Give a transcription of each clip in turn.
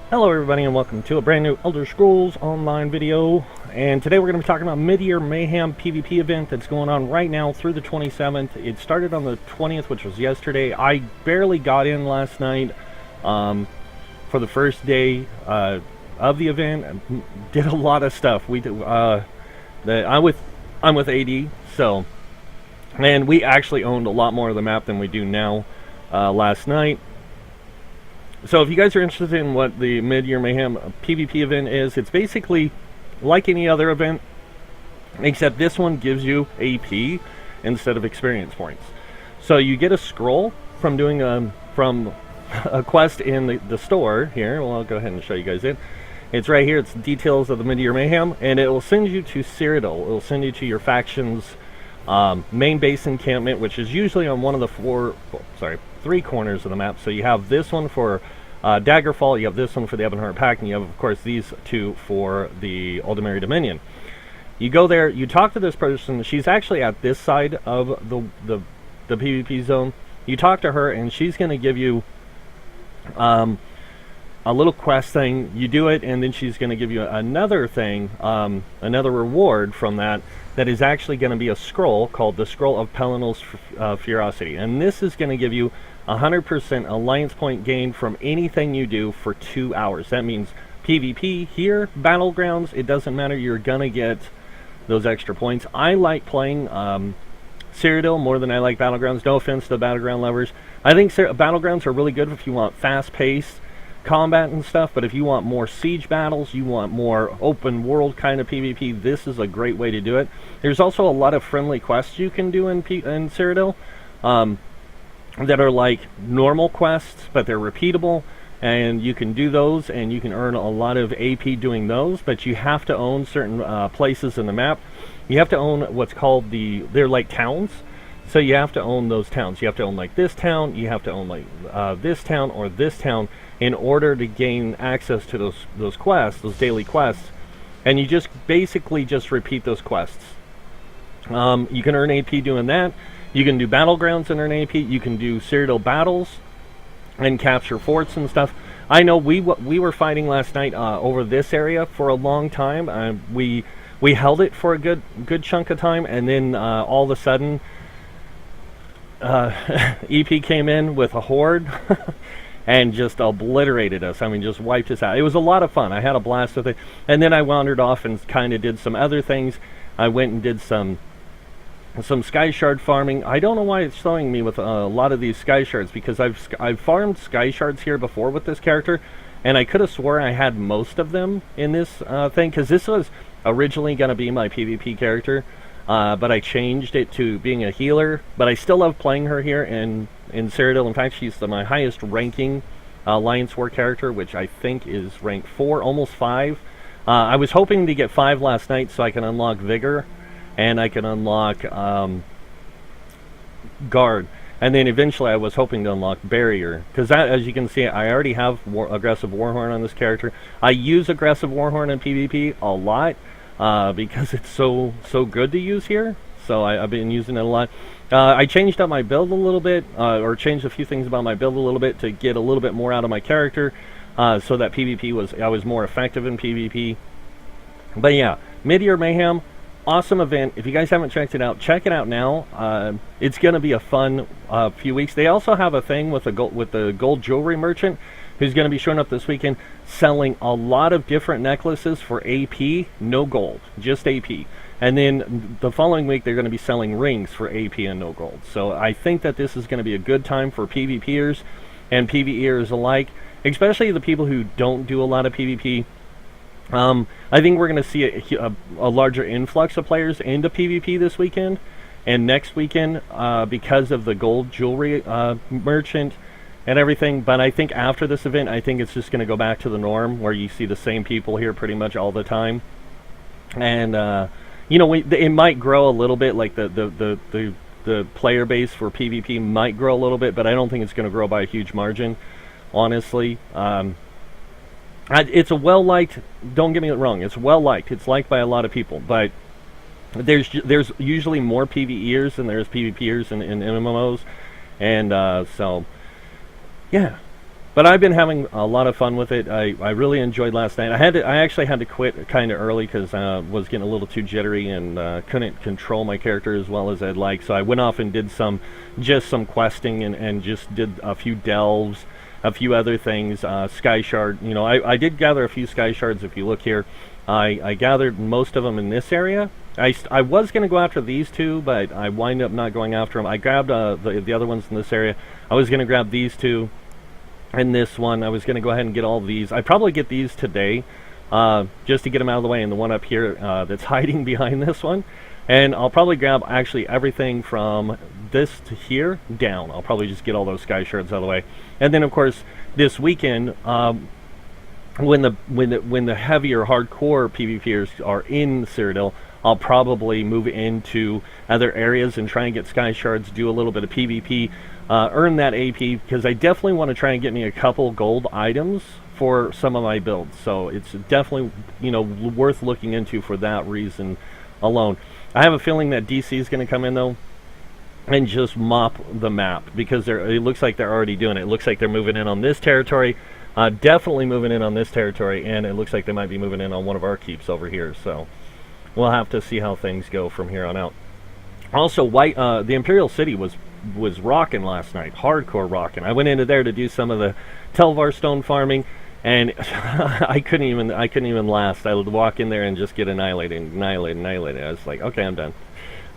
Hello everybody and welcome to a brand new Elder Scrolls Online video. And today we're going to be talking about Midyear Mayhem PvP event that's going on right now through the 27th. It started on the 20th, which was yesterday. I barely got in last night for the first day of the event. Did a lot of stuff. I'm with AD, so, and we actually owned a lot more of the map than we do now last night. So if you guys are interested in what the Midyear Mayhem PvP event is, it's basically like any other event, except this one gives you AP instead of experience points. So you get a scroll from doing from a quest in the store here. Well, I'll go ahead and show you guys it. It's right here. It's details of the Midyear Mayhem, and it will send you to Cyrodiil. It will send you to your faction's main base encampment, which is usually on one of the three corners of the map. So you have this one for Daggerfall, you have this one for the Ebonheart Pact, and you have, of course, these two for the Aldemary Dominion. You go there, you talk to this person. She's actually at this side of the PvP zone. You talk to her, and she's going to give you a little quest thing. You do it, and then she's going to give you another thing, another reward from that is actually going to be a scroll called the Scroll of Pelinal's Ferocity. And this is going to give you 100% alliance point gain from anything you do for 2 hours. That means PvP here, Battlegrounds, it doesn't matter, you're going to get those extra points. I like playing Cyrodiil more than I like Battlegrounds. No offense to the Battleground lovers. I think Battlegrounds are really good if you want fast-paced combat and stuff, but if you want more siege battles, you want more open world kind of PvP, this is a great way to do it. There's also a lot of friendly quests you can do in Cyrodiil that are like normal quests, but they're repeatable, and you can do those and you can earn a lot of AP doing those, but you have to own certain places in the map. You have to own what's called they're like towns. So you have to own those towns. You have to own like this town, you have to own like this town or this town in order to gain access to those quests, those daily quests. And you just basically just repeat those quests. You can earn AP doing that. You can do Battlegrounds and earn AP. You can do Cyrodiil battles and capture forts and stuff. I know we were fighting last night over this area for a long time. We held it for a good chunk of time, and then all of a sudden EP came in with a horde and just obliterated us. I mean, just wiped us out. It was a lot of fun. I had a blast with it. And then I wandered off and kind of did some other things. I went and did some Sky Shard farming. I don't know why it's showing me with a lot of these Sky Shards, because I've farmed Sky Shards here before with this character, and I could have swore I had most of them in this thing, because this was originally going to be my PvP character. But I changed it to being a healer. But I still love playing her here in Cyrodiil. In fact, she's my highest ranking Alliance War character, which I think is rank 4, almost 5. I was hoping to get 5 last night so I can unlock Vigor, and I can unlock Guard. And then eventually I was hoping to unlock Barrier, because as you can see, I already have Aggressive Warhorn on this character. I use Aggressive Warhorn in PvP a lot. Because it's so good to use here, so I've been using it a lot. I changed up my build a little bit, or changed a few things about my build a little bit to get a little bit more out of my character, so that I was more effective in PvP. But yeah, Midyear Mayhem, awesome event. If you guys haven't checked it out, check it out now. It's going to be a fun few weeks. They also have a thing with the gold jewelry merchant, who's going to be showing up this weekend, selling a lot of different necklaces for AP, no gold, just AP. And then the following week, they're going to be selling rings for AP and no gold. So I think that this is going to be a good time for PvPers and PvEers alike, especially the people who don't do a lot of PvP. I think we're going to see a larger influx of players into PvP this weekend and next weekend because of the gold jewelry merchant and everything. But I think after this event, I think it's just going to go back to the norm where you see the same people here pretty much all the time. And it might grow a little bit, like the player base for PvP might grow a little bit, but I don't think it's going to grow by a huge margin, honestly. It's a well-liked, don't get me wrong, it's well-liked. It's liked by a lot of people, but there's usually more PvEers than there's PvPers in MMOs. And so, yeah. But I've been having a lot of fun with it. I really enjoyed last night. I actually had to quit kind of early because I was getting a little too jittery and couldn't control my character as well as I'd like. So I went off and did some questing and just did a few delves, a few other things. Sky shard. You know, I did gather a few sky shards. If you look here, I gathered most of them in this area. I was going to go after these two, but I wind up not going after them. I grabbed the other ones in this area. I was going to grab these two. And this one, I was going to go ahead and get all these. I'd probably get these today, just to get them out of the way, and the one up here that's hiding behind this one. And I'll probably grab actually everything from this to here down. I'll probably just get all those sky shards out of the way. And then, of course, this weekend, when the heavier, hardcore PvPers are in Cyrodiil, I'll probably move into other areas and try and get sky shards, do a little bit of PvP, earn that AP, because I definitely want to try and get me a couple gold items for some of my builds. So it's definitely, you know, worth looking into for that reason alone. I have a feeling that DC is going to come in though and just mop the map, because it looks like they're already doing it. It looks like they're moving in on this territory, definitely moving in on this territory, and it looks like they might be moving in on one of our keeps over here. So we'll have to see how things go from here on out. Also, the Imperial City was rocking last night, hardcore rocking. I went into there to do some of the Telvar stone farming, and I couldn't even last. I would walk in there and just get annihilated. I was like, okay, I'm done.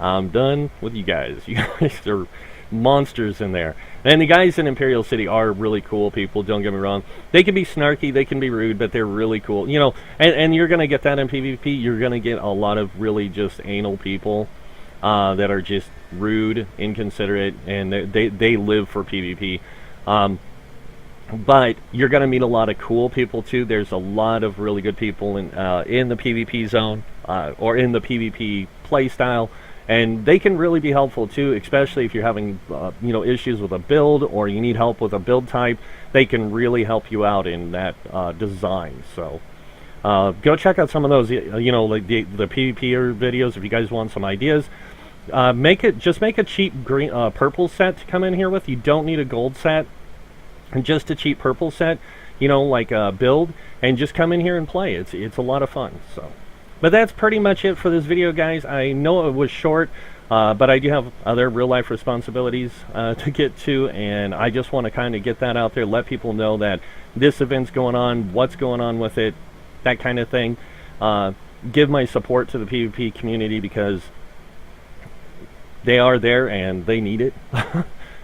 I'm done with you guys. You guys are monsters in there. And the guys in Imperial City are really cool people, don't get me wrong. They can be snarky, they can be rude, but they're really cool. You know, and you're going to get that in PvP. You're going to get a lot of really just anal people that are just rude, inconsiderate, and they live for PvP. But you're going to meet a lot of cool people too. There's a lot of really good people in the PvP zone or in the PvP playstyle. And they can really be helpful too, especially if you're having you know, issues with a build, or you need help with a build type. They can really help you out in that design. So go check out some of those, you know, like the PvP videos if you guys want some ideas. Just make a cheap green purple set to come in here with. You don't need a gold set, just a cheap purple set, you know, like a build, and just come in here and play. It's a lot of fun. So. But that's pretty much it for this video, guys. I know it was short, but I do have other real-life responsibilities to get to, and I just want to kind of get that out there, let people know that this event's going on, what's going on with it, that kind of thing. Give my support to the PvP community, because they are there and they need it,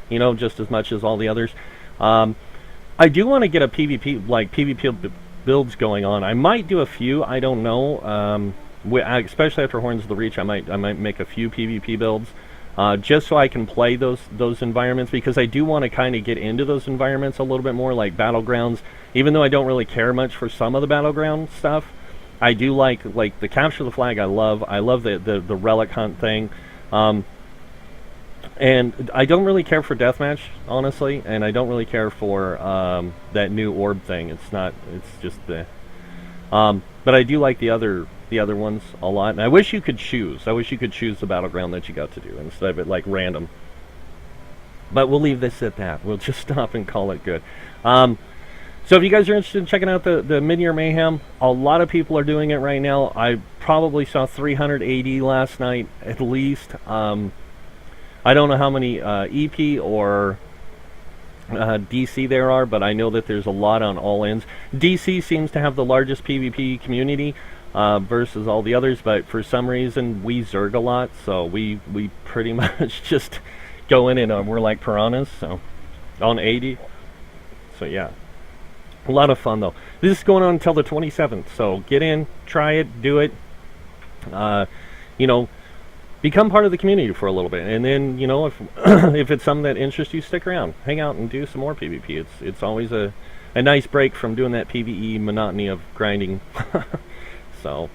you know, just as much as all the others. I do want to get a PvP, like PvP builds going on. I might do a few, I don't know, especially after Horns of the Reach. I might make a few PvP builds, just so I can play those environments, because I do want to kind of get into those environments a little bit more, like Battlegrounds. Even though I don't really care much for some of the Battleground stuff, I do like the Capture the Flag. I love the relic hunt thing, and I don't really care for deathmatch, honestly, and I don't really care for that new orb thing. It's just the but I do like the other ones a lot, and I wish you could choose. I wish you could choose the battleground that you got to do instead of it like random. But we'll leave this at that. We'll just stop and call it good. So if you guys are interested in checking out the Midyear Mayhem, a lot of people are doing it right now. I probably saw 380 last night at least. I don't know how many EP or DC there are, but I know that there's a lot on all ends. DC seems to have the largest PvP community versus all the others, but for some reason we zerg a lot, so we pretty much just go in and we're like piranhas, so on 80. So yeah, a lot of fun though. This is going on until the 27th, so get in, try it, do it. You know, become part of the community for a little bit, and then, you know, if if it's something that interests you, stick around, hang out, and do some more PvP. It's always a nice break from doing that PvE monotony of grinding. So,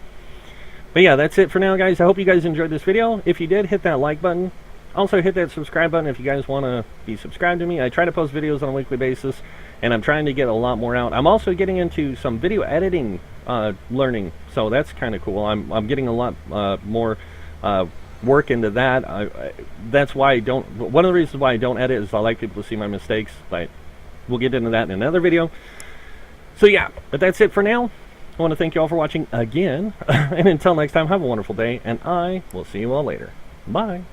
but yeah, that's it for now, guys. I hope you guys enjoyed this video. If you did, hit that like button. Also, hit that subscribe button if you guys want to be subscribed to me. I try to post videos on a weekly basis, and I'm trying to get a lot more out. I'm also getting into some video editing learning, so that's kind of cool. I'm getting a lot more work into that. That's why I don't. One of the reasons why I don't edit is I like people to see my mistakes. But we'll get into that in another video. So yeah, but that's it for now. I want to thank you all for watching again. And until next time, have a wonderful day, and I will see you all later. Bye.